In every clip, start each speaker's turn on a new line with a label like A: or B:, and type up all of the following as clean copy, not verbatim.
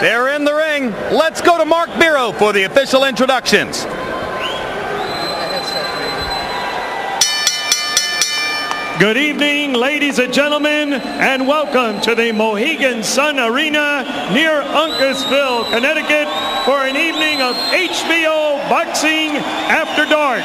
A: They're in the ring. Let's go to Mark Biro for the official introductions.
B: Good evening, ladies and gentlemen, and welcome to the Mohegan Sun Arena near Uncasville, Connecticut for an evening of HBO Boxing After Dark.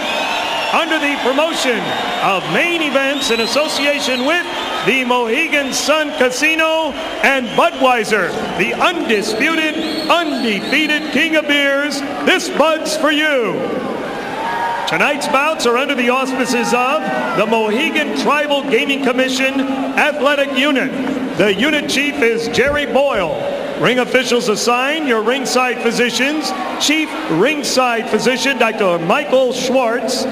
B: Under the promotion of Main Events in association with the Mohegan Sun Casino and Budweiser, the undisputed, undefeated king of beers, this Bud's for you. Tonight's bouts are under the auspices of the Mohegan Tribal Gaming Commission Athletic Unit. The unit chief is Jerry Boyle. Ring officials assigned your ringside physicians, Chief Ringside Physician Dr. Michael Schwartz,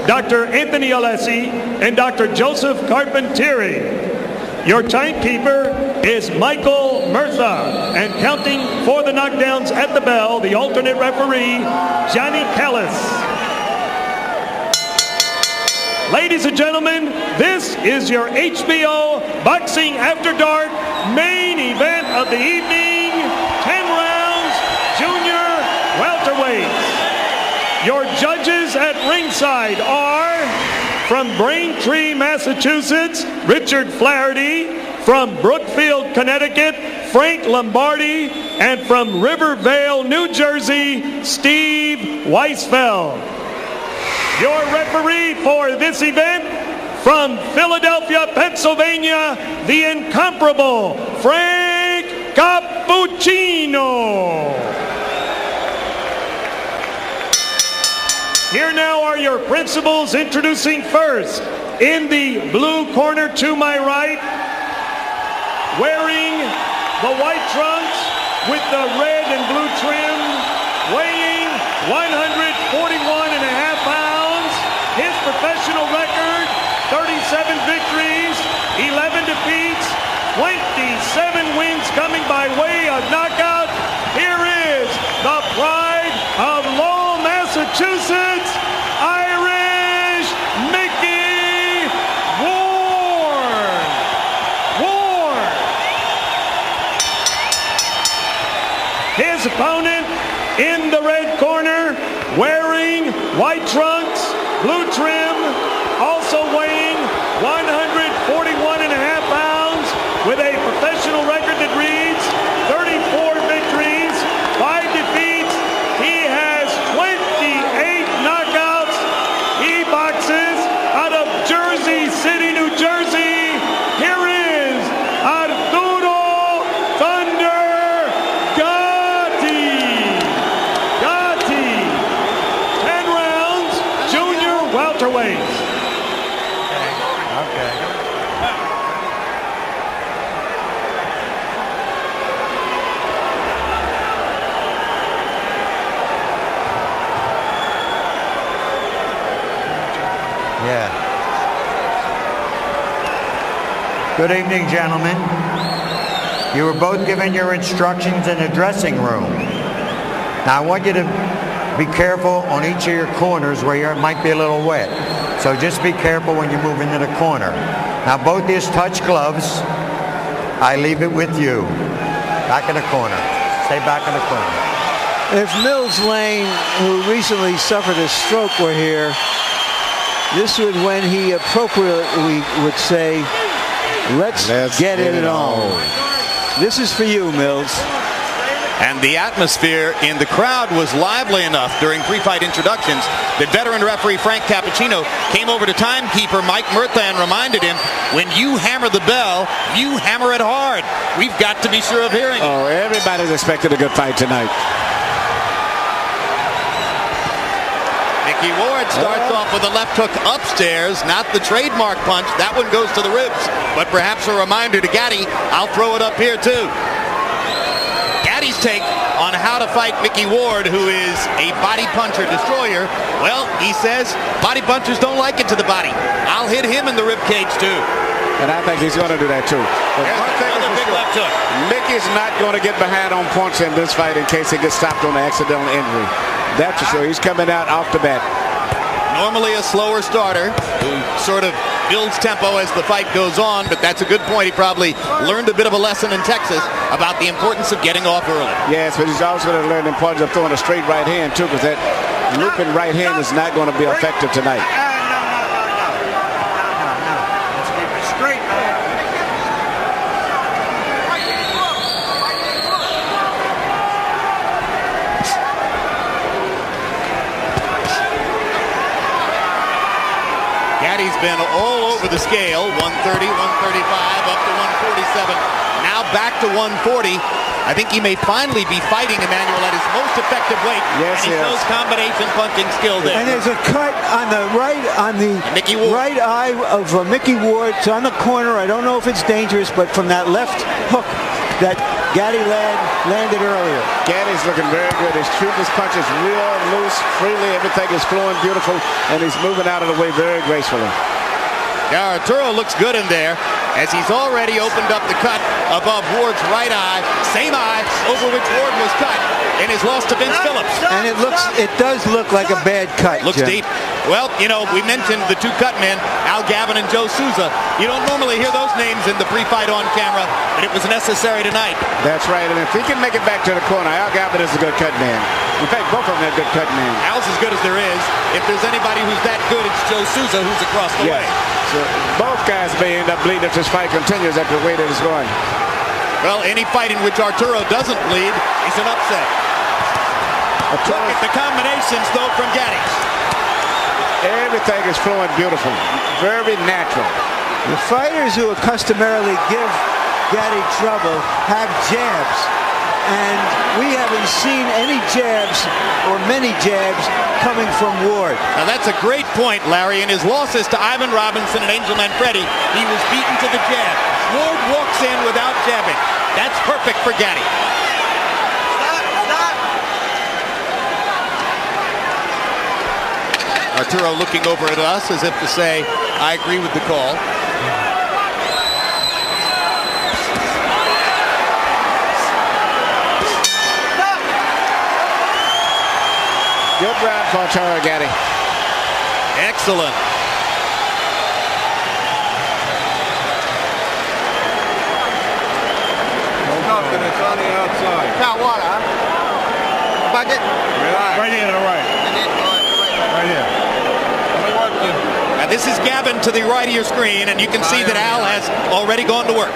B: Dr. Anthony Alessi, and Dr. Joseph Carpentieri. Your timekeeper is Michael Murtha, and counting for the knockdowns at the bell, the alternate referee, Johnny Callis. Ladies and gentlemen, this is your HBO Boxing After Dark main event of the evening, 10 rounds, junior welterweights. Your judges at ringside are, from Braintree, Massachusetts, Richard Flaherty, from Brookfield, Connecticut, Frank Lombardi, and from Rivervale, New Jersey, Steve Weisfeld. Your referee for this event, from Philadelphia, Pennsylvania, the incomparable Frank Cappuccino. Here now are your principals, introducing first, in the blue corner to my right, wearing the white trunks with the red and blue trim, weighing 141.5 pounds. His professional record, 37 victories, 11 defeats, 27 wins coming by way of knockout. Here is the pride of Lowell, Massachusetts, Irish Micky Ward. His opponent in the red corner, wearing white trunks, blue trim, also weighing 141.5 pounds, with a professional record that reads 34 victories, 5 defeats. He has 28 knockouts. He boxes out of Jersey City, New Jersey. Here is Arturo Thunder Gatti. 10 rounds, junior welterweight.
C: Yeah. Good evening, gentlemen. You were both given your instructions in the dressing room. Now, I want you to be careful on each of your corners where it might be a little wet. So just be careful when you move into the corner. Now, both these touch gloves, I leave it with you. Back in the corner. Stay back in the corner.
D: If Mills Lane, who recently suffered a stroke, were here, this would when he appropriately would say, let's get it on. This is for you, Mills.
A: And the atmosphere in the crowd was lively enough during pre-fight introductions that veteran referee Frank Cappuccino came over to timekeeper Mike Murtha and reminded him, when you hammer the bell, you hammer it hard. We've got to be sure of hearing it.
E: Oh, everybody's expected a good fight tonight.
A: Micky Ward starts off with a left hook upstairs, not the trademark punch. That one goes to the ribs, but perhaps a reminder to Gatti, I'll throw it up here too. Gatti's take on how to fight Micky Ward, who is a body puncher destroyer. Well, he says body punchers don't like it to the body. I'll hit him in the rib cage too.
E: And I think he's going to do that too.
A: Another big left hook.
E: Micky's not going to get behind on points in this fight in case he gets stopped on an accidental injury. That's for sure. He's coming out off the bat.
A: Normally a slower starter who sort of builds tempo as the fight goes on, but that's a good point. He probably learned a bit of a lesson in Texas. about the importance of getting off early.
E: Yes, but he's also going to learn the importance of throwing a straight right hand, too, because that looping right hand is not going to be effective tonight.
C: No. Let's keep it straight, man.
A: Gaddy's been all over the scale, 130, 135, up to 147. Now back to 140. I think he may finally be fighting Emmanuel at his most effective weight.
E: Yes,
A: and he shows combination punching skill there.
D: And there's a cut on the
A: Micky Ward.
D: right eye of Micky Ward. It's on the corner. I don't know if it's dangerous, but from that left hook that Gatti landed earlier.
E: Gaddy's looking very good. He's shooting his punches real loose, freely. Everything is flowing beautiful, and he's moving out of the way very gracefully.
A: Yeah, Arturo looks good in there as he's already opened up the cut above Ward's right eye. Same eye over which Ward was cut in his loss to Vince Phillips.
D: And it does look like a bad cut.
A: Looks
D: Jim.
A: deep. Well, you know, we mentioned the two cut men, Al Gavin and Joe Souza. You don't normally hear those names in the pre-fight on camera, but it was necessary tonight.
E: That's right, and if he can make it back to the corner, Al Gavin is a good cut man. In fact, both of them are good cut men.
A: Al's as good as there is. If there's anybody who's that good, it's Joe Souza, who's across the way.
E: So both guys may end up bleeding if this fight continues after the way that it's going.
A: Well, any fight in which Arturo doesn't bleed is an upset. Look at the combinations, though, from Gatti.
E: Everything is flowing beautiful. Very natural.
D: The fighters who customarily give Gatti trouble have jabs. And we haven't seen any jabs or many jabs coming from Ward.
A: Now that's a great point, Larry. In his losses to Ivan Robinson and Angel Manfredi, he was beaten to the jab. Ward walks in without jabbing. That's perfect for Gatti. Arturo looking over at us as if to say, I agree with the call.
E: Good round for Arturo Gatti.
A: Excellent.
F: Nothing, it's on the outside.
C: Now what, huh? Bucket?
F: Relax.
B: Right here to the right. Right here.
A: Now this is Gavin to the right of your screen, and you can see that Al has already gone to work.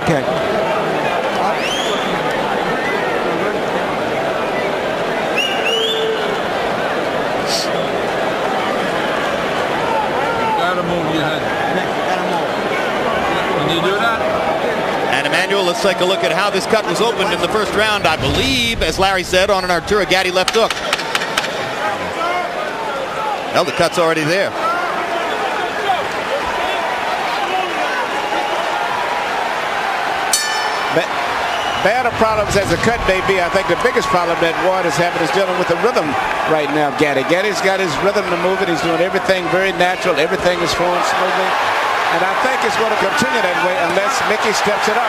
D: Okay.
F: Gotta move your head. Can you do that?
A: And Emmanuel, let's take a look at how this cut was opened in the first round. I believe, as Larry said, on an Arturo Gatti left hook. Well, the cut's already there.
E: Bad of problems as the cut may be, I think the biggest problem that Ward is having is dealing with the rhythm right now. Gatti's got his rhythm to move it. He's doing everything very natural. Everything is flowing smoothly. And I think it's going to continue that way unless Micky steps it up.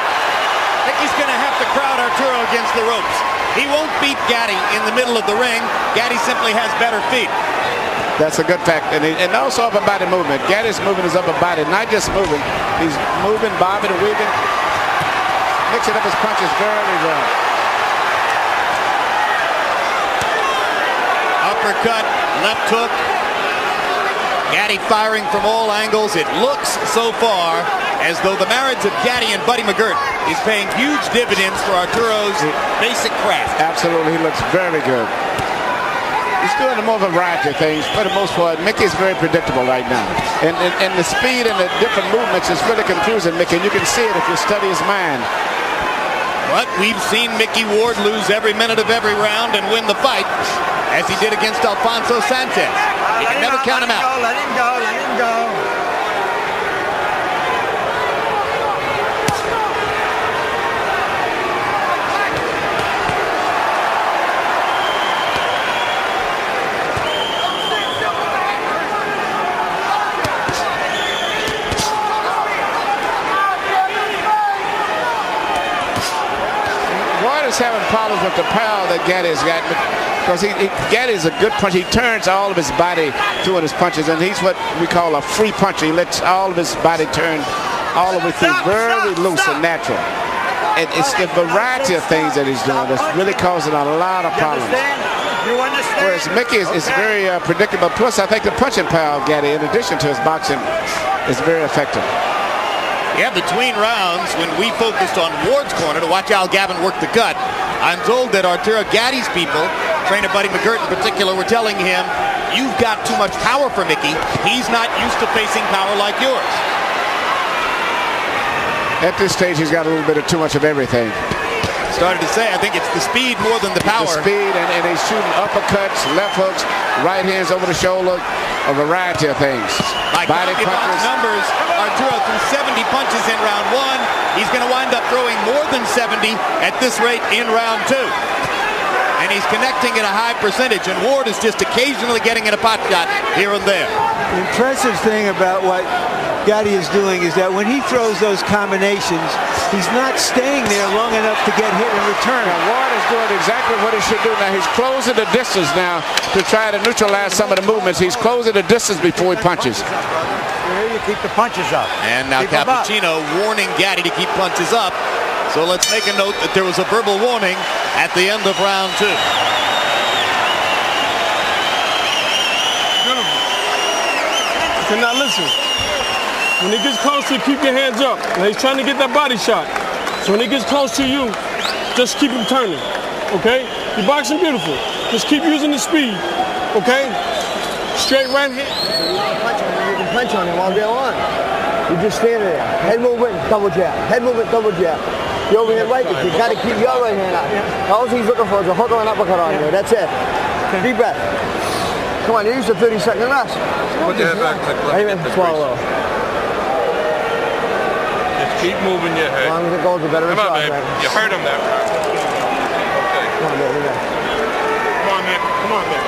A: Micky's going to have to crowd Arturo against the ropes. He won't beat Gatti in the middle of the ring. Gatti simply has better feet.
E: That's a good fact. And also upper body movement. Gatti's moving his upper body, not just moving. He's moving, bobbing, and weaving. Mixing up his punches very well.
A: Uppercut, left hook. Gatti firing from all angles. It looks so far as though the marriage of Gatti and Buddy McGirt is paying huge dividends for Arturo's basic craft.
E: Absolutely, he looks very good. He's doing a more variety of things. For the most part, Mickey's very predictable right now. And the speed and the different movements is really confusing Micky. And you can see it if you study his mind.
A: But we've seen Micky Ward lose every minute of every round and win the fight, as he did against Alfonso Sanchez. You can never count him out.
C: Let him go, let him go.
E: Ward is having problems with the power that Gatti's got. Because Gatti's a good puncher. He turns all of his body doing his punches, and he's what we call a free puncher. He lets all of his body turn all the way through, very loose and natural. And it's the variety of things that he's doing that's really causing a lot of problems.
C: You understand?
E: Whereas Micky is very predictable. Plus, I think the punching power of Gatti, in addition to his boxing, is very effective.
A: Yeah, between rounds, when we focused on Ward's corner to watch Al Gavin work the gut, I'm told that Arturo Gatti's people, trainer Buddy McGirt in particular, were telling him, you've got too much power for Micky. He's not used to facing power like yours.
E: At this stage, he's got a little bit of too much of everything.
A: Started to say, I think it's the speed more than the power.
E: The speed, and he's shooting uppercuts, left hooks, right hands over the shoulder, a variety of things.
A: By
E: Body punches.
A: numbers, Arturo threw 70 punches in round one. He's going to wind up throwing more than 70 at this rate in round two. And he's connecting at a high percentage, and Ward is just occasionally getting in a pot shot here and there.
D: The impressive thing about what Gatti is doing is that when he throws those combinations, he's not staying there long enough to get hit in return.
E: Now, Ward is doing exactly what he should do now. He's closing the distance now to try to neutralize some of the movements. He's closing the distance before he punches.
C: Here you keep the punches up.
A: And now Cappuccino warning Gatti to keep punches up. So let's make a note that there was a verbal warning at the end of round two.
F: Okay, now listen. When he gets close to you, keep your hands up. Now he's trying to get that body shot. So when he gets close to you, just keep him turning. Okay? You're boxing beautiful. Just keep using the speed. Okay? Straight right hand.
G: You can punch on him all day long. You just stand there. Head movement, double jab. Head movement, double jab. You overhand right, but you got to keep your right hand up. All he's looking for is a hook or an uppercut on you. That's it. Deep breath. Come on, you use the 30-second rest.
F: Put your head back.
G: Amen. Swallow.
F: Just keep moving your head.
G: As long as it goes, the better
F: Come on, baby. You hurt him there. Okay.
G: Come on, baby.
F: Come on, man. Come on, man.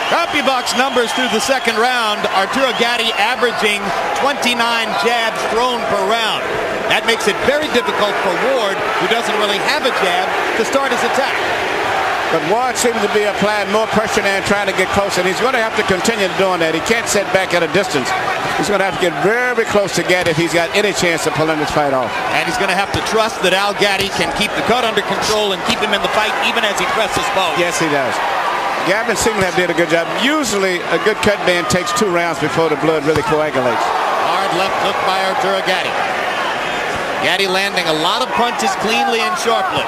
A: CompuBox numbers through the second round. Arturo Gatti averaging 29 jabs thrown per round. That makes it very difficult for Ward, who doesn't really have a jab, to start his attack.
E: But Ward seems to be applying more pressure now and trying to get closer, and he's going to have to continue doing that. He can't sit back at a distance. He's going to have to get very close to Gatti if he's got any chance of pulling this fight off.
A: And he's going to have to trust that Al Gatti can keep the cut under control and keep him in the fight even as he presses both.
E: Yes, he does. Gavin seems to have did a good job. Usually, a good cut man takes 2 rounds before the blood really coagulates.
A: Hard left hook by Arturo Gatti. Gatti landing a lot of punches cleanly and sharply.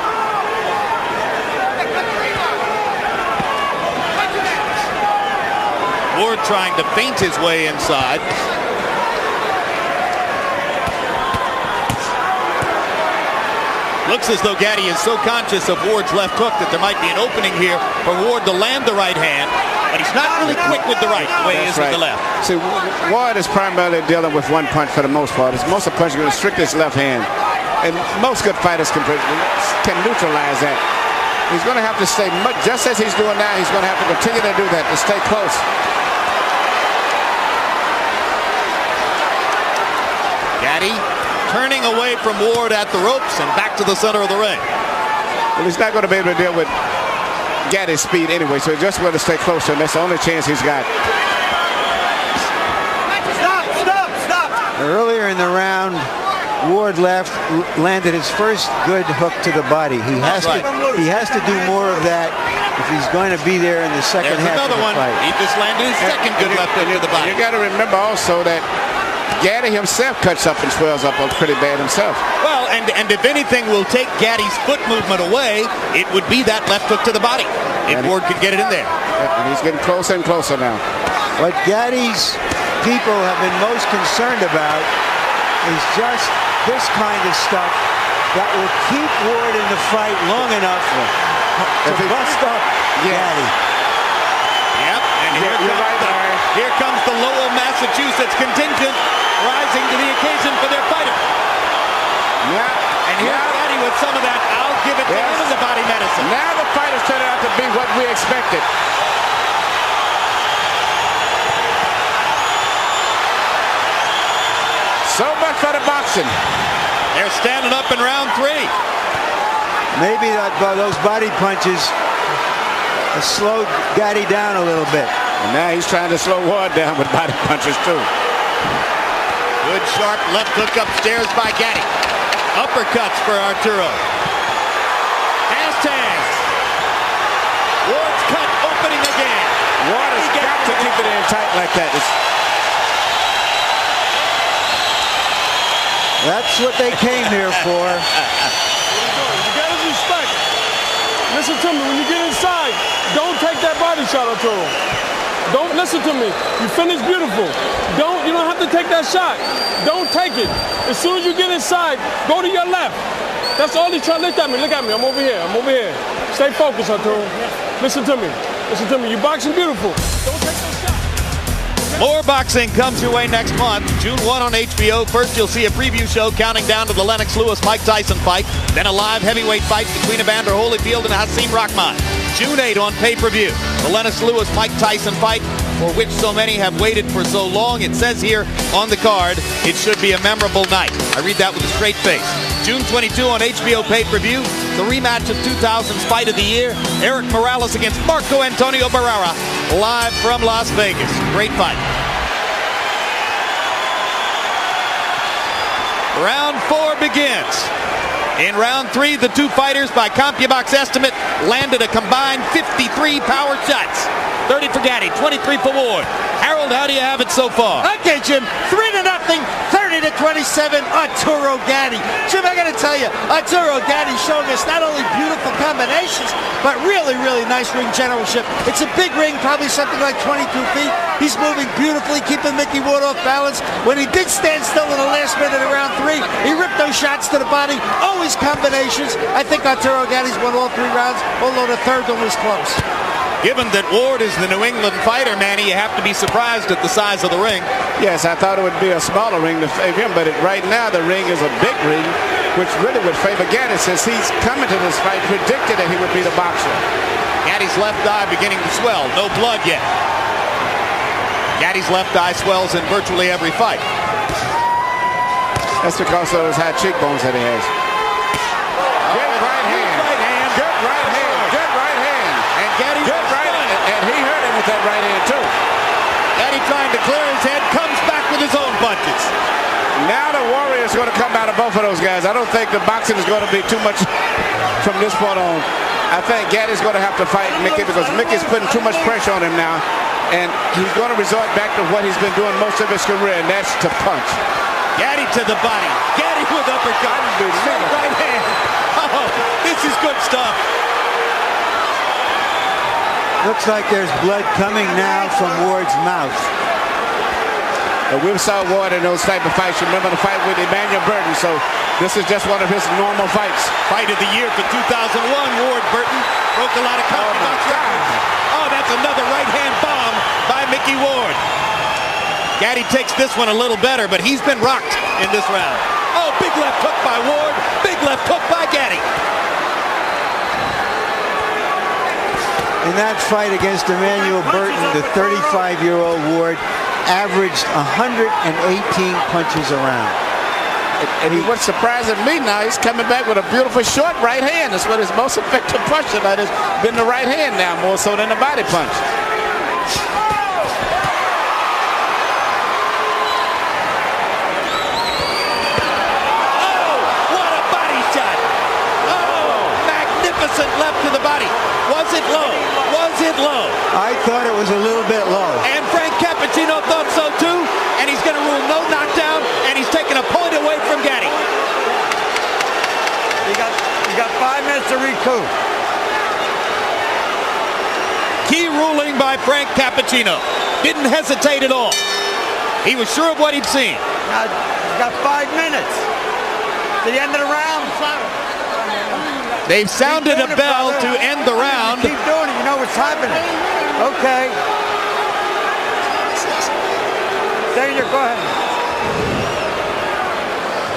A: Ward trying to feint his way inside. Looks as though Gatti is so conscious of Ward's left hook that there might be an opening here for Ward to land the right hand, but he's not really quick with the right the way he is with the left.
E: See, Ward is primarily dealing with one punch for the most part. Most of the punches are going to restrict his left hand, and most good fighters can neutralize that. He's going to have to stay, just as he's doing now, he's going to have to continue to do that, to stay close.
A: Gatti turning away from Ward at the ropes and back to the center of the ring.
E: Well, he's not going to be able to deal with Gatti's speed anyway, so he's just going to stay closer, and that's the only chance he's got.
G: Stop!
D: Earlier in the round, Ward landed his first good hook to the body. He has to do more of that if he's going to be there in the second half of the fight.
A: He just landed his second good left hook to the body.
E: You got to remember also that Gatti himself cuts up and swells up pretty bad himself.
A: Well, and if anything will take Gatti's foot movement away, it would be that left hook to the body, if Ward could get it in there.
E: And he's getting closer and closer now.
D: What Gatti's people have been most concerned about is just this kind of stuff that will keep Ward in the fight long enough to bust up Gatti.
A: Yep, and here comes the Lowell, Massachusetts contingent rising to the occasion for their fighter.
E: Yeah.
A: And here's Gatti with some of that, I'll give it to him as a body medicine.
E: Now the fight has turned out to be what we expected. for the boxing.
A: They're standing up in round 3.
D: Maybe those body punches slowed Gatti down a little bit.
E: And now he's trying to slow Ward down with body punches too.
A: Good sharp left hook upstairs by Gatti. Uppercuts for Arturo. Fast hands. Ward's cut opening again.
E: Ward has got to keep it in tight like that.
D: That's what they came here for.
F: You got to respect. Listen to me. When you get inside, don't take that body shot, Arturo. Don't listen to me. You finished beautiful. You don't have to take that shot. Don't take it. As soon as you get inside, go to your left. That's all he's trying to look at me. Look at me. I'm over here. I'm over here. Stay focused, Arturo. Listen to me. Listen to me. You're boxing beautiful. Don't take those shots.
A: More boxing comes your way next month. June 1 on HBO. First, you'll see a preview show counting down to the Lennox Lewis-Mike Tyson fight. Then a live heavyweight fight between Evander Holyfield and Hasim Rahman. June 8 on pay-per-view. The Lennox Lewis-Mike Tyson fight, for which so many have waited for so long. It says here on the card, it should be a memorable night. I read that with a straight face. June 22 on HBO pay-per-view, the rematch of 2000's Fight of the Year. Eric Morales against Marco Antonio Barrera, live from Las Vegas. Great fight. Round 4 begins. In round 3, the two fighters, by CompuBox estimate, landed a combined 53 power shots. 30 for Gatti, 23 for Ward. Harold, how do you have it so far?
H: Okay, Jim, 3-0, 30-27, Arturo Gatti. Jim, I got to tell you, Arturo Gatti showing us not only beautiful combinations, but really, really nice ring generalship. It's a big ring, probably something like 22 feet. He's moving beautifully, keeping Micky Ward off balance. When he did stand still in the last minute of round 3, he ripped those shots to the body. Always combinations. I think Arturo Gatti's won all 3 rounds, although the third one was close.
A: Given that Ward is the New England fighter, Manny, you have to be surprised at the size of the ring.
E: Yes, I thought it would be a smaller ring to favor him, but right now the ring is a big ring, which really would favor Gatti, since he's coming to this fight predicted that he would be the boxer.
A: Gatti's left eye beginning to swell. No blood yet. Gatti's left eye swells in virtually every fight.
E: That's because of those high cheekbones that he has. Good right hand. Good right hand. Good right hand.
A: And Gatti
E: good right hand. And he hurt him with that right hand too.
A: Gatti trying to clear his head, comes back with his own punches.
E: Now the Warrior's going to come out of both of those guys. I don't think the boxing is going to be too much from this point on. I think Gatti's going to have to fight Micky, because Micky's putting too much pressure on him now. And he's going to resort back to what he's been doing most of his career, and that's to punch.
A: Gatti to the body. Gatti with uppercut. Straight right hand. Oh, this is good stuff.
D: Looks like there's blood coming now from Ward's mouth.
E: We saw Ward in those type of fights. You remember the fight with Emmanuel Burton, so this is just one of his normal fights.
A: Fight of the year for 2001, Ward Burton broke a lot of CompuBox records. Oh, that's another right-hand bomb by Micky Ward. Gatti takes this one a little better, but he's been rocked in this round. Oh, big left hook by Ward, big left hook by Gatti.
D: In that fight against Emmanuel Burton, the 35-year-old Ward averaged 118 punches around.
E: And what's surprising me now, he's coming back with a beautiful short right hand. That's what his most effective punch tonight has been, the right hand now, more so than the body punch.
A: Oh, what a body shot. Oh, magnificent left to the body. Was it low? Was it low?
D: I thought it was a little bit low.
A: And Frank Cappuccino thought so too, and he's going to rule no knockdown, and he's taking a point away from Gatti.
H: You got 5 minutes to recoup.
A: Key ruling by Frank Cappuccino. Didn't hesitate at all. He was sure of what he'd seen.
H: You got 5 minutes to the end of the round.
A: They've sounded a bell to end the round.
H: Keep doing it. You know what's happening. Okay. There, go ahead.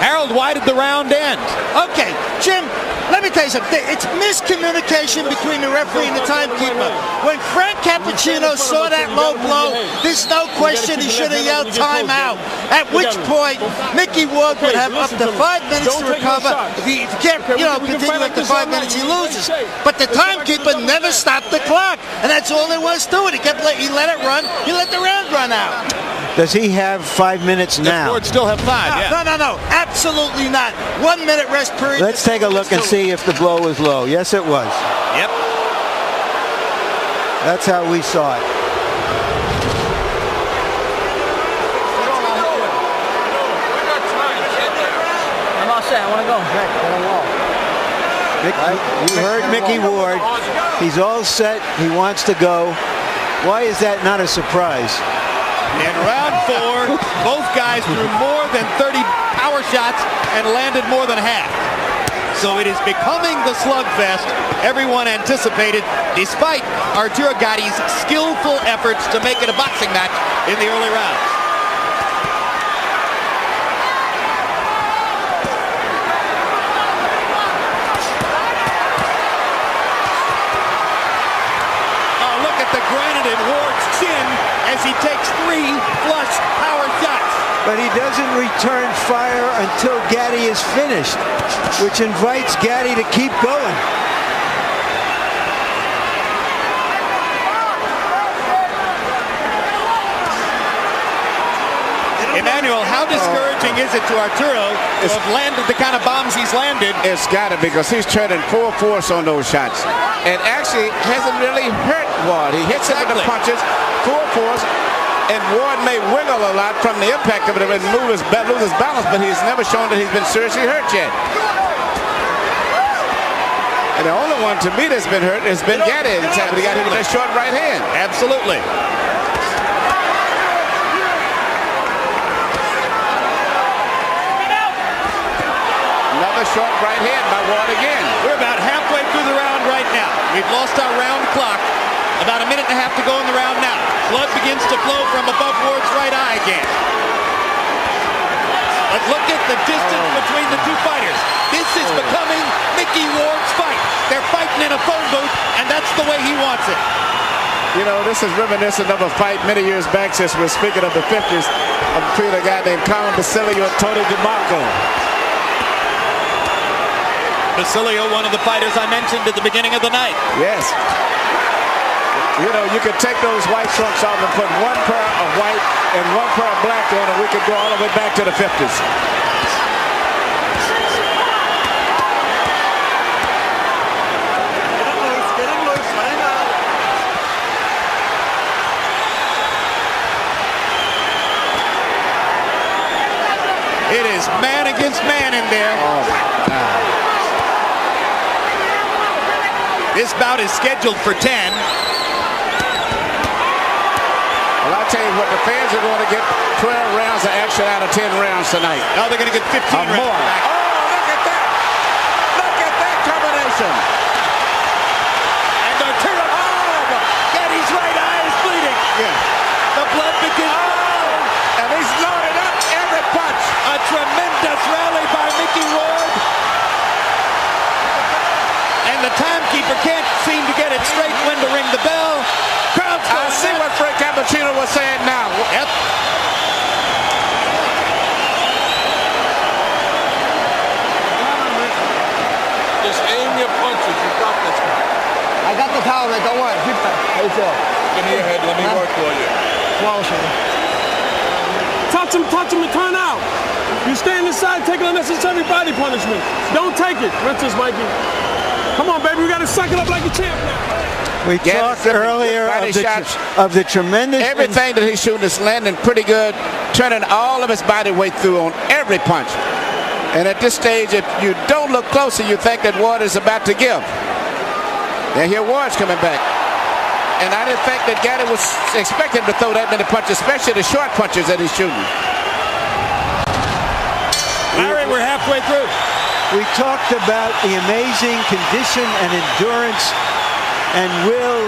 A: Harold, why did the round end?
H: Okay, Jim, Let me tell you something. It's miscommunication between the referee and the timekeeper. When Frank Cappuccino saw that low blow, there's no question he should have yelled timeout. At which point, Micky Ward would have up to 5 minutes to recover. If he can't, continue up to 5 minutes, he loses. But the timekeeper never stopped the clock, and that's all there was to it. He let it run. He let the round run out.
D: Does he have 5 minutes now?
A: Ward still have 5.
H: No. Absolutely not. 1 minute rest period.
D: Let's take a look and see if the blow was low. Yes, it was.
A: Yep.
D: That's how we saw it.
G: I'm all set. I want to go.
D: You heard Micky Ward. He's all set. He wants to go. Why is that not a surprise?
A: In round 4, both guys threw more than 30 power shots and landed more than half. So it is becoming the slugfest everyone anticipated, despite Arturo Gatti's skillful efforts to make it a boxing match in the early rounds. Oh, look at the granite in Ward's chin as he takes 3 flush power shots.
D: But he doesn't return fire until Gatti is finished, which invites Gatti to keep going.
A: Emmanuel, how discouraging is it to Arturo to have landed the kind of bombs he's landed?
E: It's got to, because he's turning full force on those shots. And actually hasn't really hurt Ward. He hits him with the punches, full force, and Ward may wiggle a lot from the impact of it and lose his balance, but he's never shown that he's been seriously hurt yet. And the only one to me that's been hurt has been Gatti. He got hit with that short right hand.
A: Absolutely.
E: Another short right hand by Ward again.
A: We're about halfway through the round right now. We've lost our round clock. About a minute and a half to go in the round now. Blood begins to flow from above Ward's right eye again. But look at the distance between the two fighters. This is becoming Micky Ward's fight. They're fighting in a phone booth, and that's the way he wants it.
E: You know, this is reminiscent of a fight many years back, since we're speaking of the 50s, between a guy named Colin Basilio and Tony DeMarco.
A: Basilio, one of the fighters I mentioned at the beginning of the night.
E: Yes. You know, you could take those white trunks off and put one pair of white and one pair of black on, and we could go all the way back to the 50s.
A: It is man against man in there.
E: Oh, my God.
A: This bout is scheduled for 10.
E: Well, I'll tell you what, the fans are going to get 12 rounds of action out of 10 rounds tonight.
A: Now they're going to get 15 rounds
E: more.
A: back.
E: Oh, look at that. Look at that combination.
A: And Arturo, Gatti's right eye is bleeding.
E: Yeah.
A: The blood begins.
E: Oh, and he's loaded up every punch.
A: A tremendous rally by Micky Ward. And the timekeeper can't seem to get it straight when to ring the bell. Crowd's going.
E: I see what Frank Cappuccino was saying now.
A: Yep.
F: Just aim your punches. You got this.
G: I got the towel, man. Don't worry. Keep that. How you feel?
F: Give me your head. Let me work for you.
G: Swallow something.
F: Touch him, and turn out. You stand inside, take unnecessary body punishment. Don't take it. Rinses, Mikey. Come on, baby. We got to suck it up like a champ now.
D: We talked earlier of the tremendous...
E: Everything that he's shooting is landing pretty good, turning all of his body weight through on every punch. And at this stage, if you don't look closer, you think that Ward is about to give. And here Ward's coming back. And I didn't think that Gatti was expecting to throw that many punches, especially the short punches that he's shooting.
A: Larry, we're halfway through.
D: We talked about the amazing condition and endurance and will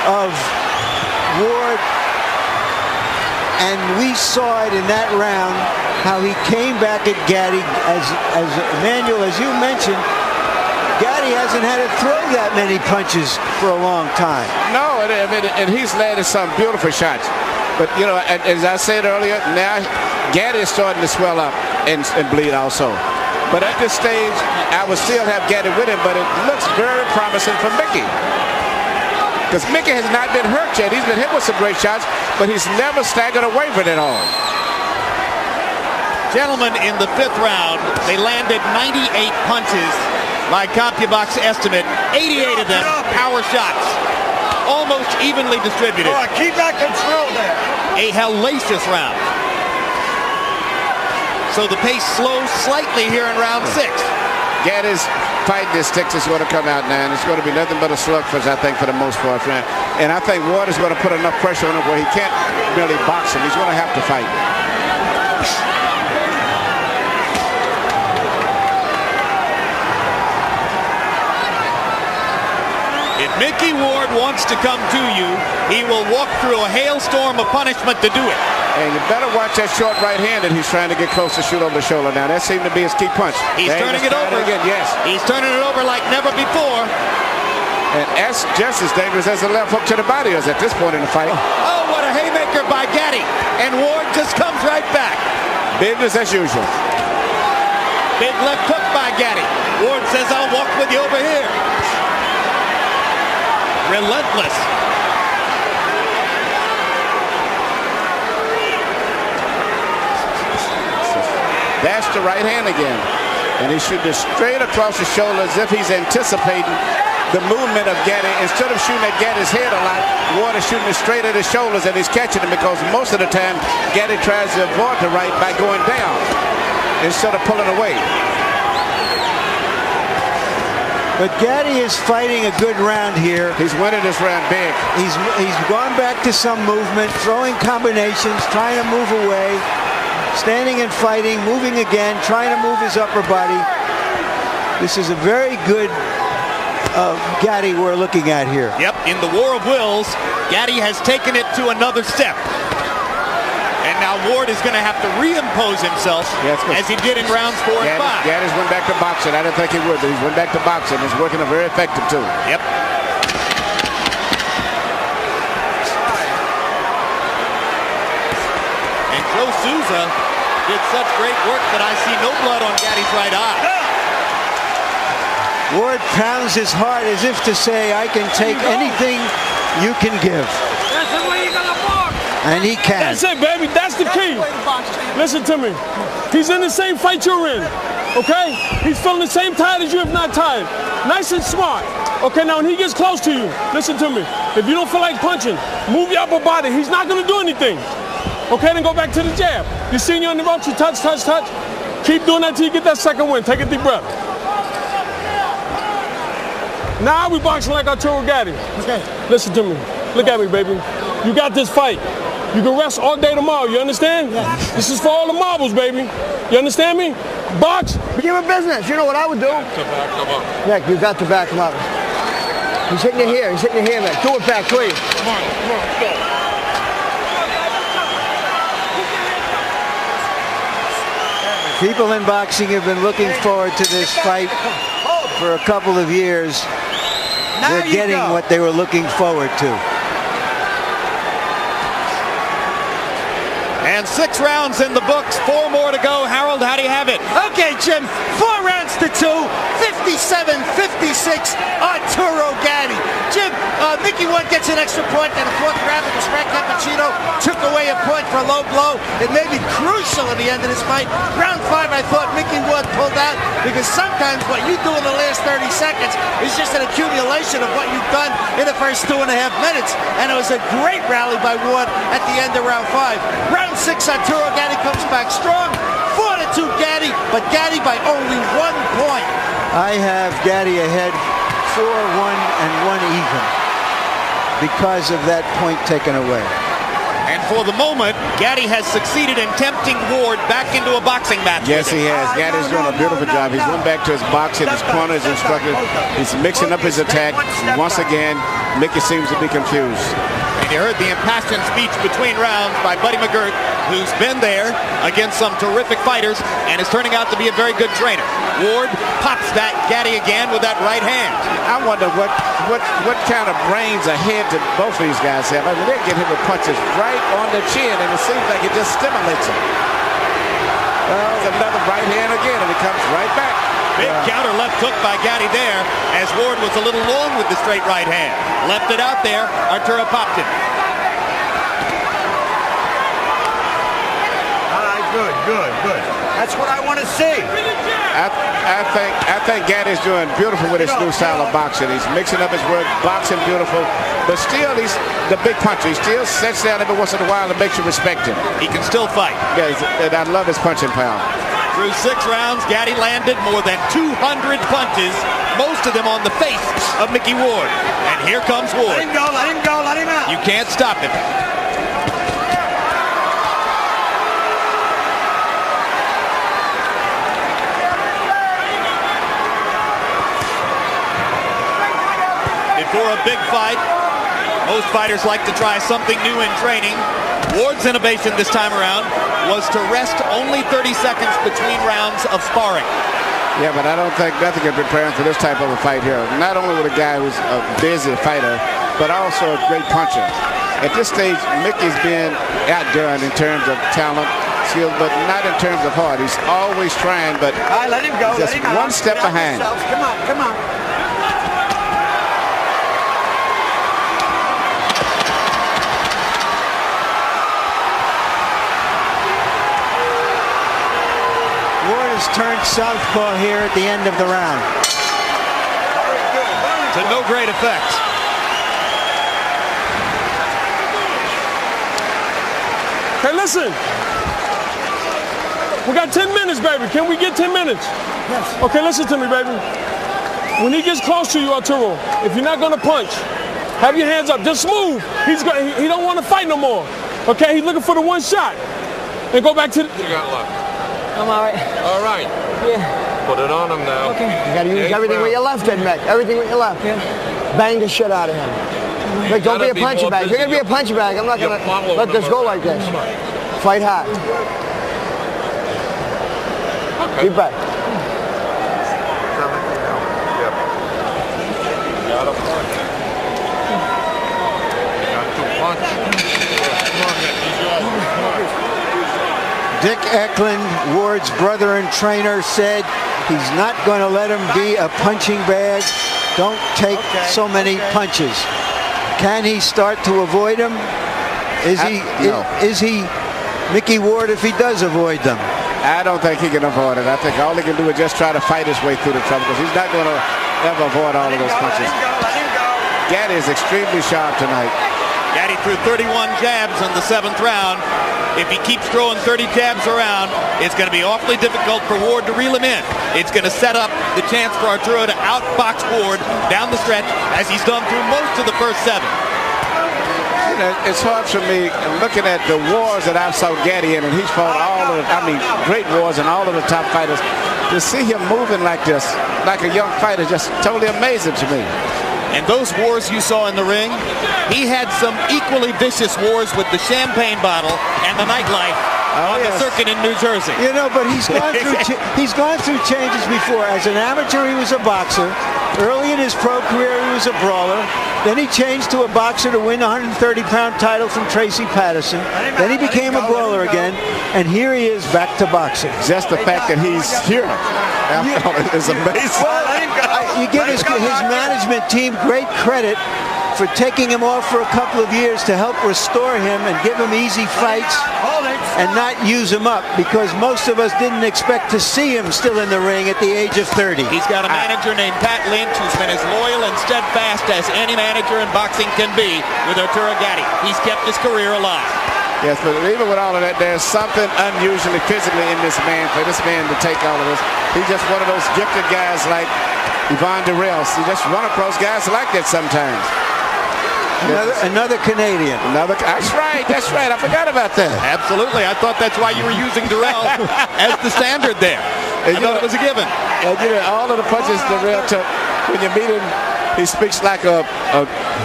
D: of Ward, and we saw it in that round, how he came back at Gatti, as Emmanuel, as you mentioned, Gatti hasn't had to throw that many punches for a long time.
E: No, and he's landed some beautiful shots. But, you know, as I said earlier, now Gatti is starting to swell up and bleed also. But at this stage, I would still have Gatti with him, but it looks very promising for Micky. Because Micky has not been hurt yet. He's been hit with some great shots, but he's never staggered away from it all.
A: Gentlemen, in the 5th round, they landed 98 punches by CompuBox estimate. 88 of them power shots. Almost evenly distributed.
G: All right, keep that control there.
A: A hellacious round. So the pace slows slightly here in round 6.
E: Gatti's fighting his sticks is going to come out now, and it's going to be nothing but a slugfest, I think, for the most part. And I think Ward is going to put enough pressure on him where he can't really box him. He's going to have to fight.
A: If Micky Ward wants to come to you, he will walk through a hailstorm of punishment to do it.
E: And you better watch that short right hand that he's trying to get close to shoot over the shoulder. Now, that seemed to be his key punch.
A: He's turning it over.
E: Again, yes.
A: He's turning it over like never before.
E: And that's just as dangerous as the left hook to the body is at this point in the fight.
A: Oh, what a haymaker by Gatti. And Ward just comes right back.
E: Business as usual.
A: Big left hook by Gatti. Ward says, I'll walk with you over here. Relentless.
E: That's the right hand again. And he's shooting it straight across the shoulder as if he's anticipating the movement of Gatti. Instead of shooting at Gatti's head a lot, Ward is shooting it straight at his shoulders, and he's catching him because most of the time Gatti tries to avoid the right by going down instead of pulling away.
D: But Gatti is fighting a good round here.
E: He's winning this round big.
D: He's gone back to some movement, throwing combinations, trying to move away, standing and fighting, moving again, trying to move his upper body. This is a very good Gatti we're looking at here.
A: Yep, in the war of wills, Gatti has taken it to another step. And now Ward is going to have to reimpose himself as he did in rounds 4 and 5.
E: Gatti's went back to boxing. I didn't think he would, but he's went back to boxing. It's working very effective, too.
A: Yep. And Joe Souza did such great work that I see no blood on Gatti's right eye.
D: Ward pounds his heart as if to say, I can take anything you can give.
F: That's the way you're going to box.
D: And he can.
F: That's it, baby. That's the key. Listen to me. He's in the same fight you're in. Okay? He's feeling the same tired as you, if not tired. Nice and smart. Okay, now when he gets close to you, listen to me. If you don't feel like punching, move your upper body. He's not going to do anything. Okay, then go back to the jab. You seen you on the ropes, you touch, touch, touch. Keep doing that till you get that second win. Take a deep breath. Now we boxing like Arturo Gatti. Okay. Listen to me. Look at me, baby. You got this fight. You can rest all day tomorrow, you understand? Yeah. This is for all the marbles, baby. You understand me? Box.
G: Give him business. You know what I would do? Nick, you got to back him up. He's hitting you here. He's hitting you here, Nick. Do it back, please.
F: Come on, let's go.
D: People in boxing have been looking forward to this fight for a couple of years. They're getting what they were looking forward to.
A: And 6 rounds in the books, 4 more to go. Harold, how do you have it?
H: Okay, Jim, 4 rounds to 2, 57-56, Arturo Gatti. Jim, Micky Ward gets an extra point in the 4th round because Frank Cappuccino took away a point for a low blow. It may be crucial at the end of this fight. Round 5, I thought Micky Ward pulled out because sometimes what you do in the last 30 seconds is just an accumulation of what you've done in the first 2.5 minutes. And it was a great rally by Ward at the end of round 5. Round 6, Arturo Gatti comes back strong. 4-2 Gatti, but Gatti by only 1 point.
D: I have Gatti ahead 4-1 and 1 even because of that point taken away.
A: And for the moment, Gatti has succeeded in tempting Ward back into a boxing match.
E: Yes, he has. Gatti's doing a beautiful job. He's going back to his boxing, his corner, his instructor. He's mixing up his attack. Once again, Micky seems to be confused.
A: And you heard the impassioned speech between rounds by Buddy McGirt, who's been there against some terrific fighters and is turning out to be a very good trainer. Ward pops that Gatti again with that right hand.
E: I wonder what kind of brains ahead to both of these guys have. I mean, they get him with punches right on the chin, and it seems like it just stimulates him. There's another right hand again, and it comes right back.
A: Big counter left hook by Gatti there, as Ward was a little long with the straight right hand. Left it out there. Arturo popped it.
C: All right, good. That's what I want to see.
E: I think Gatti's doing beautiful with his new style of boxing. He's mixing up his work, boxing beautiful, but still he's the big puncher. He still sets down every once in a while and makes you respect him.
A: He can still fight.
E: Yeah, and I love his punching power.
A: Through 6 rounds, Gatti landed more than 200 punches, most of them on the face of Micky Ward. And here comes Ward.
C: Let him go, let him out.
A: You can't stop him. Before a big fight, most fighters like to try something new in training. Ward's innovation this time around was to rest only 30 seconds between rounds of sparring.
E: Yeah, but I don't think nothing can prepare him for this type of a fight here. Not only with a guy who's a busy fighter, but also a great puncher. At this stage, Mickey's been outdone in terms of talent, skill, but not in terms of heart. He's always trying, but
C: all right, let him go.
E: Just one step behind.
C: Come on.
D: Turned southpaw here at the end of the round.
A: To no great effect.
F: Hey, listen. We got 10 minutes, baby. Can we get 10 minutes?
G: Yes.
F: Okay, listen to me, baby. When he gets close to you, Arturo, if you're not going to punch, have your hands up. Just move. He don't want to fight no more. Okay, he's looking for the one shot. And go back to the...
I: You got luck.
G: I'm all right.
I: All right.
G: Yeah.
I: Put it on him now.
G: Okay. You gotta use everything with your left, then, Mick. Everything with your left. Yeah. Bang the shit out of him. Mick, don't be a punching bag. If you're gonna be a punching bag, I'm not gonna let this go like this. Fight hard.
I: Okay.
G: Deep breath.
I: Got a punch. Got to punch.
D: Dick Eklund, Ward's brother and trainer, said he's not going to let him be a punching bag. Don't take so many punches. Can he start to avoid them? Is he Micky Ward if he does avoid them?
E: I don't think he can avoid it. I think all he can do is just try to fight his way through the trouble, because he's not going to ever avoid all of those punches. Gatti is extremely sharp tonight.
A: Gatti threw 31 jabs in the 7th round. If he keeps throwing 30 jabs around, it's going to be awfully difficult for Ward to reel him in. It's going to set up the chance for Arturo to outbox Ward down the stretch, as he's done through most of the first 7.
E: You know, it's hard for me looking at the wars that I saw Gatti in, and he's fought great wars and all of the top fighters. To see him moving like this, like a young fighter, just totally amazing to me.
A: And those wars you saw in the ring, he had some equally vicious wars with the champagne bottle and the nightlife on the circuit in New Jersey.
D: You know, but he's gone through changes before. As an amateur, he was a boxer. Early in his pro career, he was a brawler. Then he changed to a boxer to win a 130-pound title from Tracy Patterson. Then he became a brawler again, and here he is back to boxing.
E: Just the fact that he's here is amazing.
D: Well, you give his management team great credit for taking him off for a couple of years to help restore him and give him easy fights and not use him up, because most of us didn't expect to see him still in the ring at the age of 30.
A: He's got a manager named Pat Lynch who's been as loyal and steadfast as any manager in boxing can be with Arturo Gatti. He's kept his career alive.
E: Yes, but even with all of that, there's something unusually physically in this man, for this man to take all of this. He's just one of those gifted guys like Yvonne Durrell. You just run across guys like that sometimes.
D: Another Canadian.
E: That's right. I forgot about that.
A: Absolutely. I thought that's why you were using Durrell as the standard there. I thought it was a given.
E: And you know, all of the punches Durrell took, when you meet him He speaks like a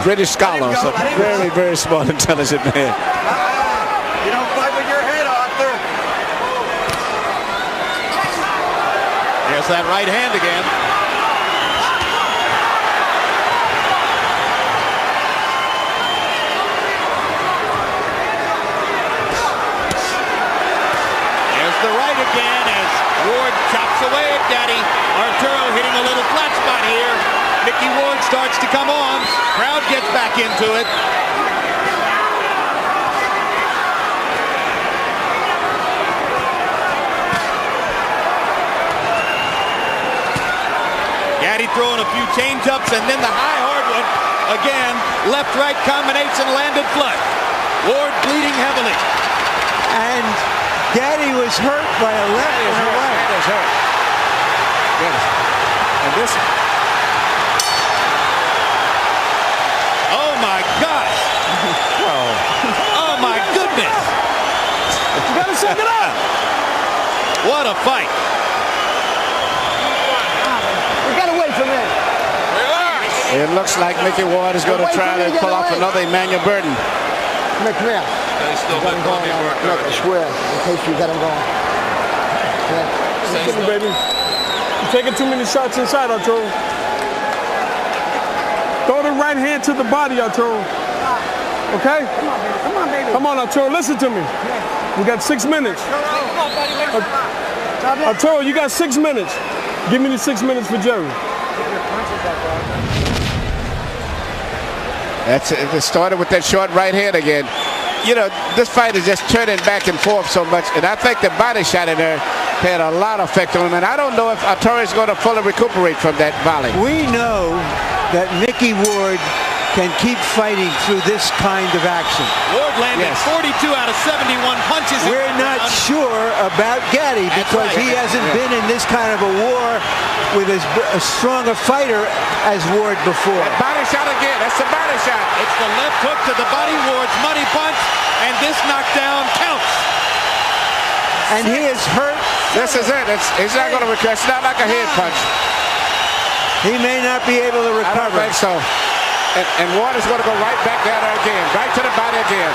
E: British scholar. So very, very smart, intelligent man.
C: You don't fight with your head, Arthur.
A: There's that right hand again. There's the right again as Ward chops away at Gatti. Arturo hitting a little flat spot here. Micky Ward starts to come on. Crowd gets back into it. Gatti throwing a few change-ups and then the high hard one. Again, left-right combination landed flush. Ward bleeding heavily.
D: And Gatti was hurt by a left and a right.
E: That is hurt. Yes. And this.
A: Oh my gosh. Oh my goodness.
F: You gotta shake it up.
A: What a fight.
G: We gotta wait for a minute.
E: It looks like Micky Ward is going to try to pull off another Emmanuel Burton.
G: Come here.
I: They still got plenty of work.
G: Look, I swear, in case you got him going.
F: Listen, baby. You're taking too many shots inside, Arturo. Throw the right hand to the body, Arturo. Okay?
G: Come on, baby.
F: Come on, Arturo. Listen to me. We got 6 minutes. Arturo, you got 6 minutes. Give me the 6 minutes for Jerry.
E: That's it. It started with that short right hand again. You know, this fight is just turning back and forth so much, and I think the body shot in there had a lot of effect on him, and I don't know if Arturo is going to fully recuperate from that volley.
D: We know that Micky Ward can keep fighting through this kind of action.
A: Ward landed 42 out of 71 punches.
D: We're not sure about Gatti because he hasn't been in this kind of a war with as strong a fighter as Ward before.
E: That body shot again. That's the body shot.
A: It's the left hook to the body. Ward's money punch, and this knockdown counts.
D: And he is hurt.
E: This is it. He's not going to recover. It's not like a head punch.
D: He may not be able to recover.
E: I don't think so. And Ward is going to go right back down there again. Right to the body again.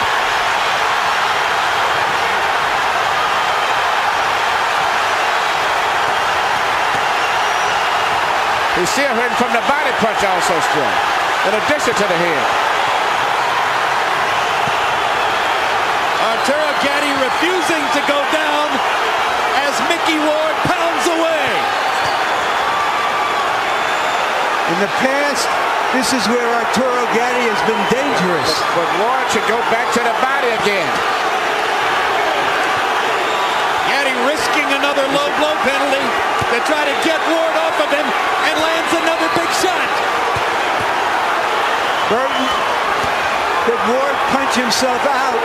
E: He's still hurting from the body punch also strong, in addition to the head.
A: Arturo Gatti refusing to go down as Micky Ward pounds away.
D: In the past, this is where Arturo Gatti has been dangerous.
E: But Ward should go back to the body again.
A: Gatti risking another low blow penalty to try to get Ward off of him and lands another big shot.
D: Burton, could Ward punch himself out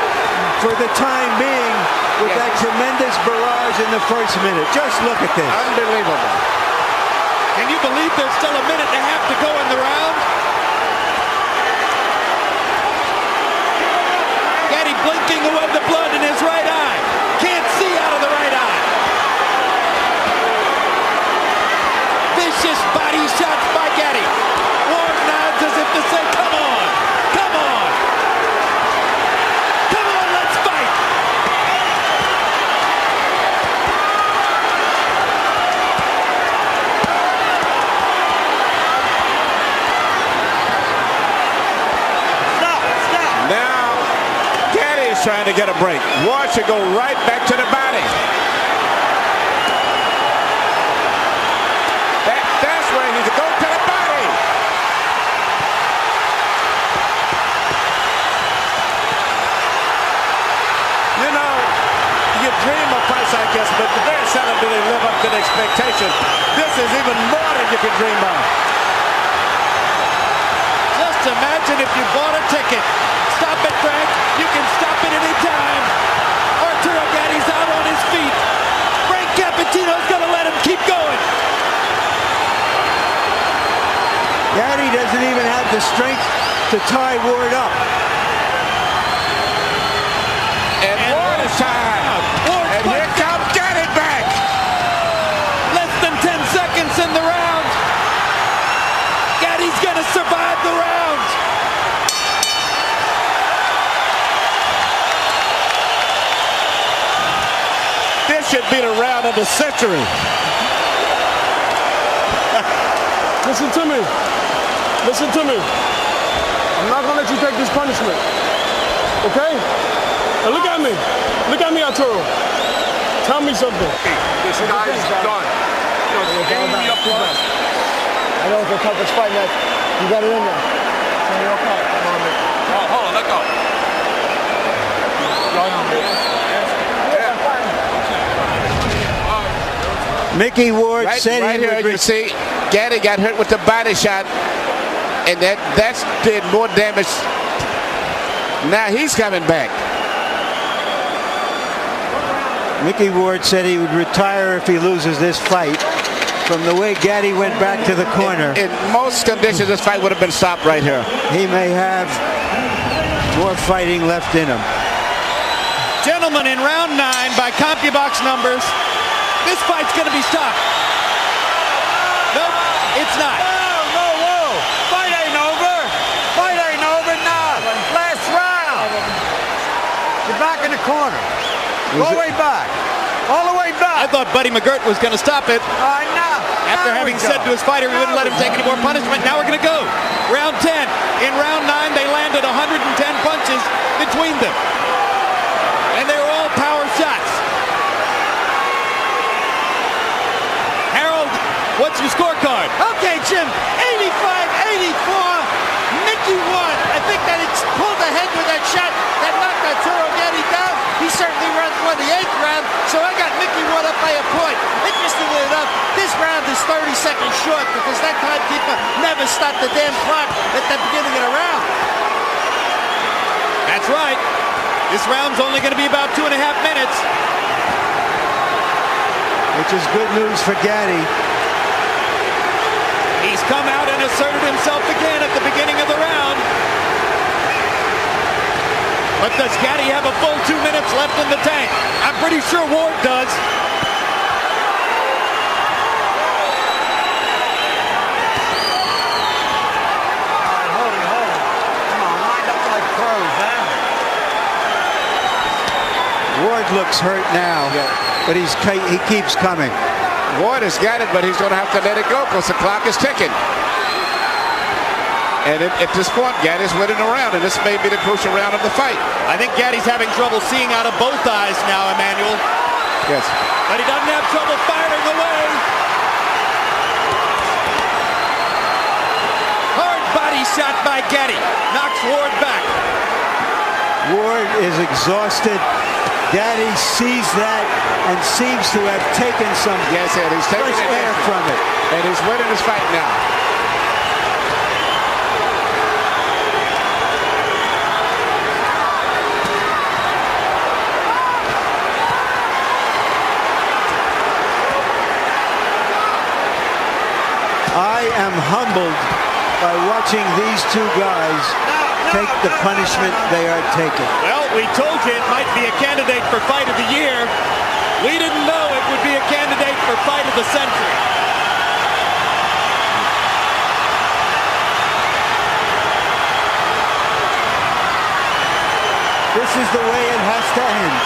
D: for the time being with that tremendous barrage in the first minute? Just look at this.
E: Unbelievable.
A: Can you believe there's still a minute and a half to go in the round? Gatti blinking away the blood in his right eye. Can't see out of the right eye. Vicious body shots by Gatti. Ward nods as if to say, come on, come on. Come on, let's fight.
E: Trying to get a break. Ward should go right back to the body. That's where he needs to go to the body. You know, you dream of fights like this, but very seldom do they live up to the expectation. This is even more than you could dream of.
A: Just imagine if you bought a ticket. Stop it, Frank. You can stop it any time. Arturo Gatti's out on his feet. Frank Cappuccino's going to let him keep going.
D: Gatti doesn't even have the strength to tie Ward up.
E: And Ward is tied. And here comes Gatti back.
A: Less than 10 seconds in the round. Gatti's going to survive.
E: should be the round of the century.
F: Listen to me. Listen to me. I'm not gonna let you take this punishment. Okay? Now look at me. Look at me, Arturo. Tell me something.
I: This guy's done. Just gave me up front.
G: I know it's the toughest fight, man. You got it in there. So you're okay. Come on, Micky.
I: Oh, hold on, let go.
D: Micky Ward said
E: right
D: he
E: here,
D: would
E: you see, Gatti got hurt with the body shot, and that's did more damage. Now he's coming back.
D: Micky Ward said he would retire if he loses this fight. From the way Gatti went back to the corner.
E: In most conditions, this fight would have been stopped right here.
D: He may have more fighting left in him.
A: Gentlemen, in round 9, by CompuBox numbers, this fight's going to be stopped. Nope, it's not.
C: Whoa. Fight ain't over. Fight ain't over now. Last round. You're back in the corner. All the way back. All the way back.
A: I thought Buddy McGirt was going to stop it.
C: No.
A: After having said to his fighter he wouldn't let him take any more punishment, now we're going to go. Round 10. In round 9, they landed 110 punches between them. And they were all power shots. Harold, what's your scorecard?
H: Okay, Jim, 85-84. Micky won. I think that he pulled ahead with that shot that knocked Arturo Gatti down. He certainly won the 8th round, so I got Micky won up by a point. Interestingly enough, this round is 30 seconds short because that timekeeper never stopped the damn clock at the beginning of the round.
A: That's right. This round's only going to be about 2.5 minutes.
D: Which is good news for Gatti.
A: He's come out and asserted himself again at the beginning of the round. But does Gatti have a full 2 minutes left in the tank? I'm pretty sure Ward does.
C: Hold it. Come on, lined up like pros, huh?
D: Ward looks hurt now, but he keeps coming.
E: Ward has got it, but he's going to have to let it go because the clock is ticking. And at this point, Gatti's winning the round, and this may be the crucial round of the fight.
A: I think Gatti's having trouble seeing out of both eyes now, Emmanuel.
E: Yes.
A: But he doesn't have trouble firing away. Hard body shot by Gatti. Knocks Ward back.
D: Ward is exhausted. Gatti sees that and seems to have taken some
E: Yes, and he's taking
D: fresh air from it.
E: And he's winning this fight now.
D: I am humbled by watching these two guys take the punishment they are taking.
A: Well, we told you it might be a candidate for Fight of the Year. We didn't know it would be a candidate for Fight of the Century.
D: This is the way it has to end.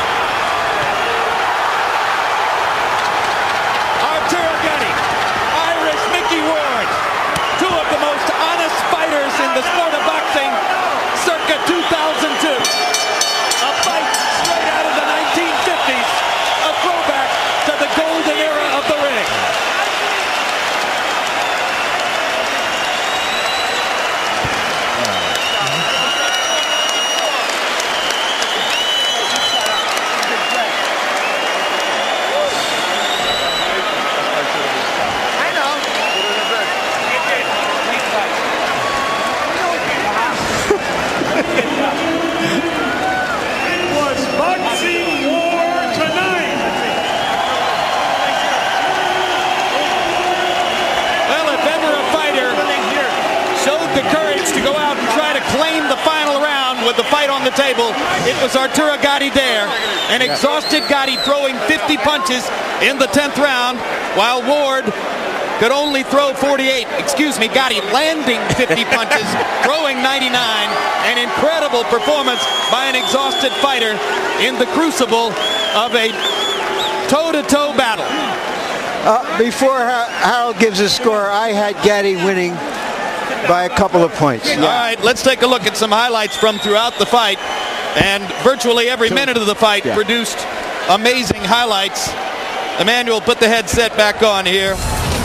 A: Arturo Gatti, Irish Micky Ward, two of the most honest fighters in the sport of boxing, circa 2002. A fight straight out of the 1950s, a throwback to the golden era of the ring.
B: Boxing war tonight.
A: Well, if ever a fighter showed the courage to go out and try to claim the final round with the fight on the table, it was Arturo Gatti there. An exhausted Gatti throwing 50 punches in the 10th round, while Ward could only throw 48. Excuse me, Gatti landing 50 punches, throwing 99. An incredible performance by an exhausted fighter in the crucible of a toe-to-toe battle.
D: Before Harold gives a score, I had Gatti winning by a couple of points.
A: All right, let's take a look at some highlights from throughout the fight. And virtually every minute of the fight produced amazing highlights. Emmanuel, put the headset back on here.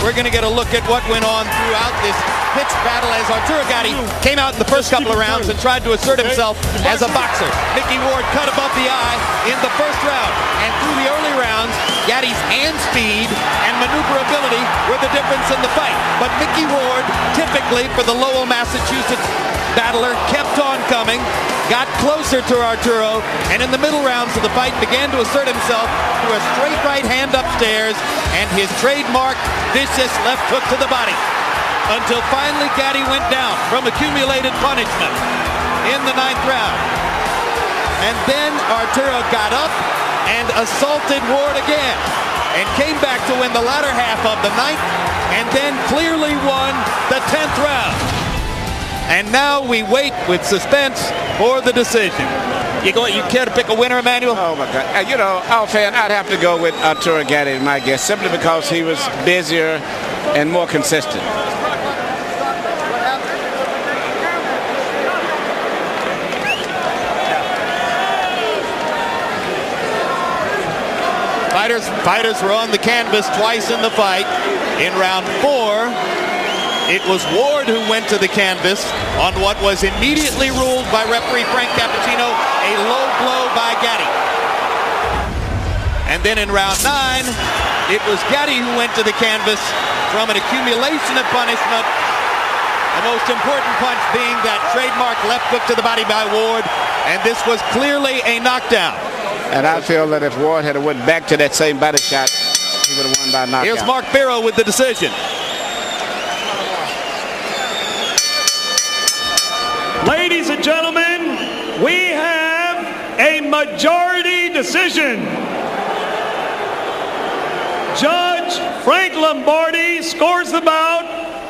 A: We're going to get a look at what went on throughout this pitched battle as Arturo Gatti came out in the first couple of rounds and tried to assert himself as a boxer. Micky Ward cut above the eye in the first round. And through the early rounds, Gatti's hand speed and maneuverability were the difference in the fight. But Micky Ward, typically for the Lowell, Massachusetts battler, kept on coming, got closer to Arturo, and in the middle rounds of the fight began to assert himself through a straight right hand upstairs and his trademark vicious left hook to the body. Until finally Gatti went down from accumulated punishment in the 9th round. And then Arturo got up and assaulted Ward again and came back to win the latter half of the 9th and then clearly won the 10th round. And now we wait with suspense for the decision. You care to pick a winner, Emmanuel?
E: Oh, my God. You know, offhand, I'd have to go with Arturo Gatti, my guess, simply because he was busier and more consistent.
A: Fighters were on the canvas twice in the fight. In round 4, it was Ward who went to the canvas on what was immediately ruled by referee Frank Cappuccino a low blow by Gatti. And then in round 9, it was Gatti who went to the canvas from an accumulation of punishment. The most important punch being that trademark left hook to the body by Ward, and this was clearly a knockdown.
E: And I feel that if Ward had went back to that same body shot, he would have won by knockout.
A: Here's Mark Barrow with the decision.
B: Ladies and gentlemen, we have a majority decision. Judge Frank Lombardi scores the bout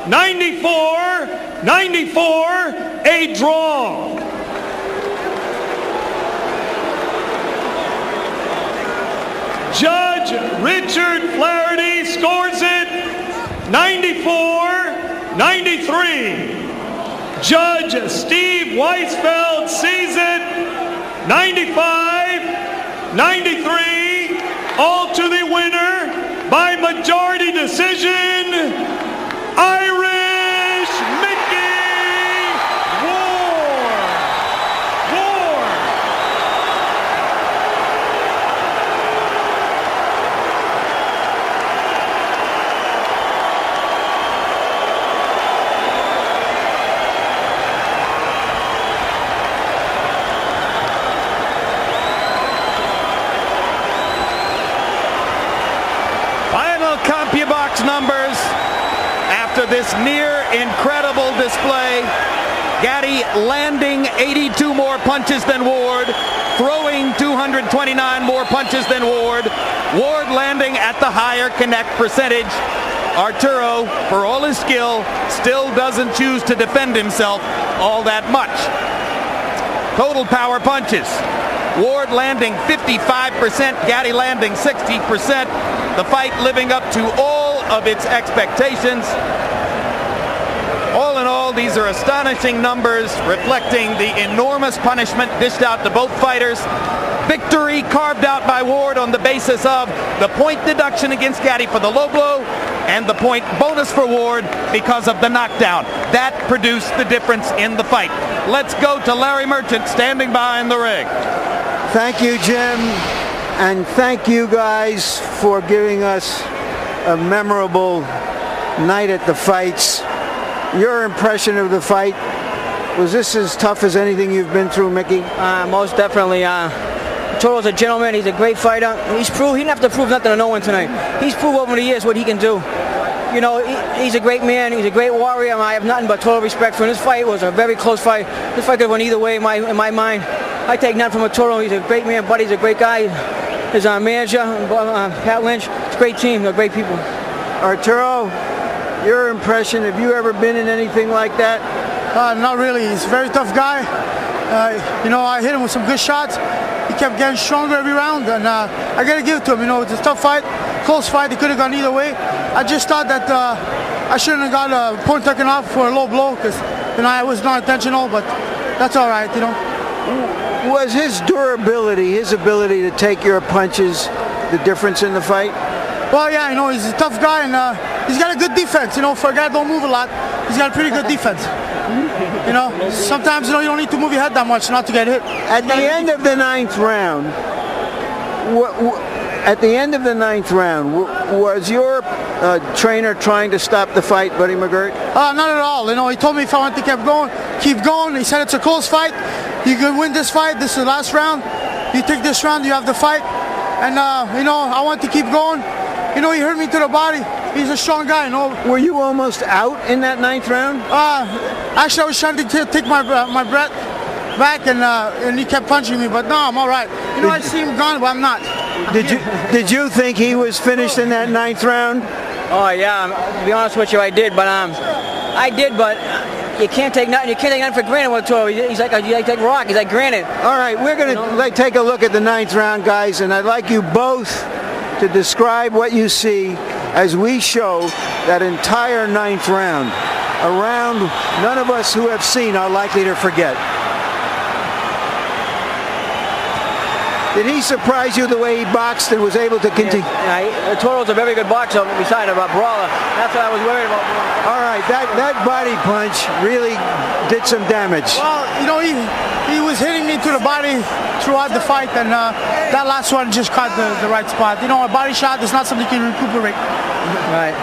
B: 94-94, a draw. Judge Richard Flaherty scores it 94-93. Judge Steve Weisfeld sees it 95-93. All to the winner by majority decision, Irish Micky Ward.
A: CompuBox numbers after this near incredible display. Gatti landing 82 more punches than Ward, throwing 229 more punches than Ward. Ward landing at the higher connect percentage. Arturo, for all his skill, still doesn't choose to defend himself all that much. Total power punches. Ward landing 55%, Gatti landing 60%. The fight living up to all of its expectations. All in all, these are astonishing numbers reflecting the enormous punishment dished out to both fighters. Victory carved out by Ward on the basis of the point deduction against Gatti for the low blow and the point bonus for Ward because of the knockdown. That produced the difference in the fight. Let's go to Larry Merchant standing by in the ring.
D: Thank you, Jim, and thank you guys for giving us a memorable night at the fights. Your impression of the fight, was this as tough as anything you've been through, Micky?
J: Most definitely. Arturo's a gentleman. He's a great fighter. He didn't have to prove nothing to no one tonight. He's proved over the years what he can do. You know, he's a great man. He's a great warrior. I have nothing but total respect for him. This fight was a very close fight. This fight could have went either way in my mind. I take nothing from Arturo. He's a great man, buddy. He's a great guy. His manager, Pat Lynch. It's a great team. They're great people.
D: Arturo, your impression, have you ever been in anything like that?
K: Not really. He's a very tough guy. You know, I hit him with some good shots.
G: he kept getting stronger every round, and I got to give it to him. You know, it's a tough fight, close fight. It could have gone either way. I just thought that I shouldn't have got a point taken off for a low blow because, you know, I was not intentional, but that's all right, you know.
D: Was his durability, his ability to take your punches, the difference in the fight?
G: Well, yeah, you know, he's a tough guy, and he's got a good defense. You know, for a guy that don't move a lot, he's got a pretty good defense. You know, sometimes, you know, you don't need to move your head that much not to get hit.
D: At the end of the ninth round, was your trainer trying to stop the fight, Buddy McGirt?
G: Not at all. You know, he told me if I want to keep going. He said it's a close fight. You can win this fight. This is the last round. You take this round, you have the fight. And, you know, I want to keep going. You know, he hurt me to the body. He's a strong guy, you know.
D: Were you almost out in that ninth round?
G: Actually, I was trying to take my breath back, and he kept punching me. But no, I'm all right. You know, I see him gone, but I'm not.
D: Did you think he was finished in that ninth round?
J: Oh yeah, to be honest with you, I did. But you can't take nothing. You can't take nothing for granted with Toro. He's like rock. He's like granite.
D: All right, we're gonna take a look at the ninth round, guys, and I'd like you both to describe what you see as we show that entire ninth round. A round none of us who have seen are likely to forget. Did he surprise you the way he boxed and was able to continue?
J: Yeah, Toro's a very good boxer beside a brawler. That's what I was worried about.
D: All right, that body punch really did some damage.
G: Well, you know, he was hitting me to the body throughout the fight, and that last one just caught the right spot. You know, a body shot is not something you can recuperate.
J: Right.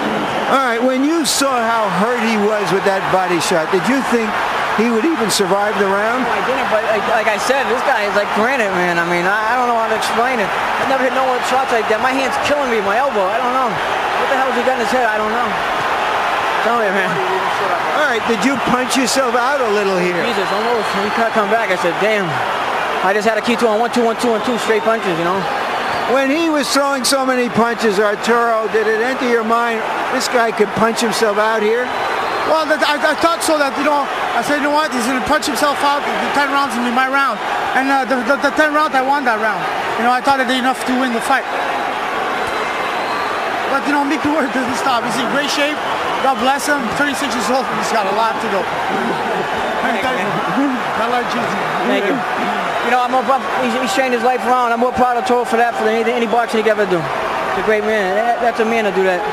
D: All right, when you saw how hurt he was with that body shot, did you think he would even survive the round?
J: No, I didn't, but like I said, this guy is like granite, man. I mean, I don't know how to explain it. I've never hit no one shots like that. My hand's killing me, my elbow. I don't know. What the hell has he got in his head? I don't know. Tell me, man.
D: All right, did you punch yourself out a little here?
J: Jesus, almost. When he come back, I said, damn. I just had to keep doing 1, 2, 1, 2, and 2 straight punches, you know.
D: When he was throwing so many punches, Arturo, did it enter your mind this guy could punch himself out here?
G: Well, I thought so. That, you know, I said, you know what, he's going to punch himself out. The 10 rounds will be my round. And the 10 round, I won that round. You know, I thought I did enough to win the fight. But, you know, Micky Ward doesn't stop. He's in great shape. God bless him. 36 years old. He's got a lot to go.
J: Thank you. You know, he's trained his life around. I'm more proud of Toro for that, for any boxing he could ever do. He's a great man. That's a man to do that.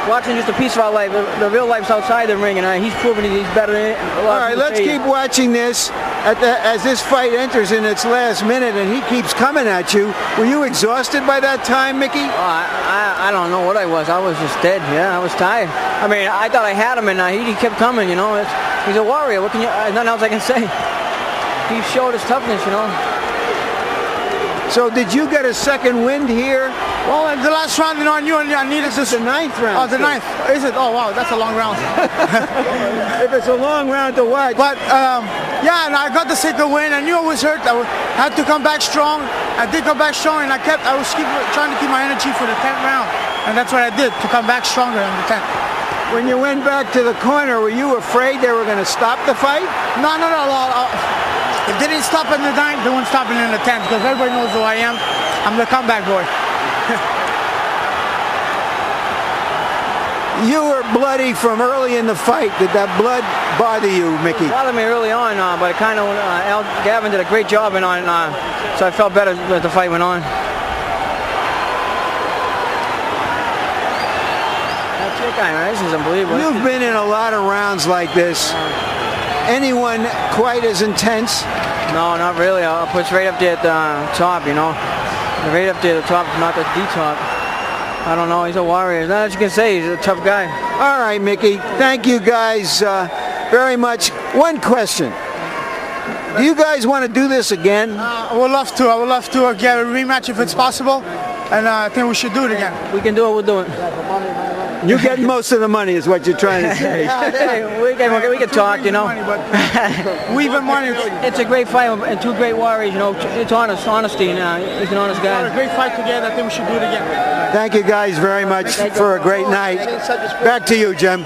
J: Boxing is just a piece of our life. The real life's outside the ring, and he's proven he's better than it.
D: All right, let's keep watching this as this fight enters in its last minute, and he keeps coming at you. Were you exhausted by that time, Micky?
J: I don't know what I was. I was just dead. Yeah, I was tired. I mean, I thought I had him, and he kept coming. You know, he's a warrior. What can you? Nothing else I can say. He showed his toughness, you know.
D: So did you get a second wind here?
G: Well, in the last round, you know, I knew I needed
D: this. Is the ninth round.
G: Oh, the ninth. Is it? Oh, wow, that's a long round.
D: If it's a long round to watch.
G: But, yeah, and I got the second win. I knew I was hurt. I had to come back strong. I did come back strong, and I was trying to keep my energy for the 10th round. And that's what I did, to come back stronger in the 10th.
D: When you went back to the corner, were you afraid they were going to stop the fight?
G: No. If they didn't stop in the 9th, they wouldn't stop it in the 10th, because everybody knows who I am. I'm the comeback boy.
D: You were bloody from early in the fight. Did that blood bother you, Micky?
J: It bothered me early on, but it kind of Gavin did a great job so I felt better as the fight went on. That's your guy, man. This is unbelievable.
D: You've been in a lot of rounds like this. Anyone quite as intense?
J: No, not really. I'll put it right up there at the top, you know. Right up there at the top, not the D-top. I don't know. He's a warrior. Not as you can say. He's a tough guy.
D: All right, Micky. Thank you guys very much. One question. Do you guys want to do this again?
G: I would love to. I would love to get a rematch if it's possible. And I think we should do it again.
J: We can do it. We'll do it.
D: You get most of the money is what you're trying to say.
J: we can talk, you know.
G: We even money.
J: It's a great fight and two great warriors, you know. It's honesty, and he's an honest guy.
G: It's a great fight together. I think we should do it again.
D: Thank you guys very much for a great night. Back to you, Jim.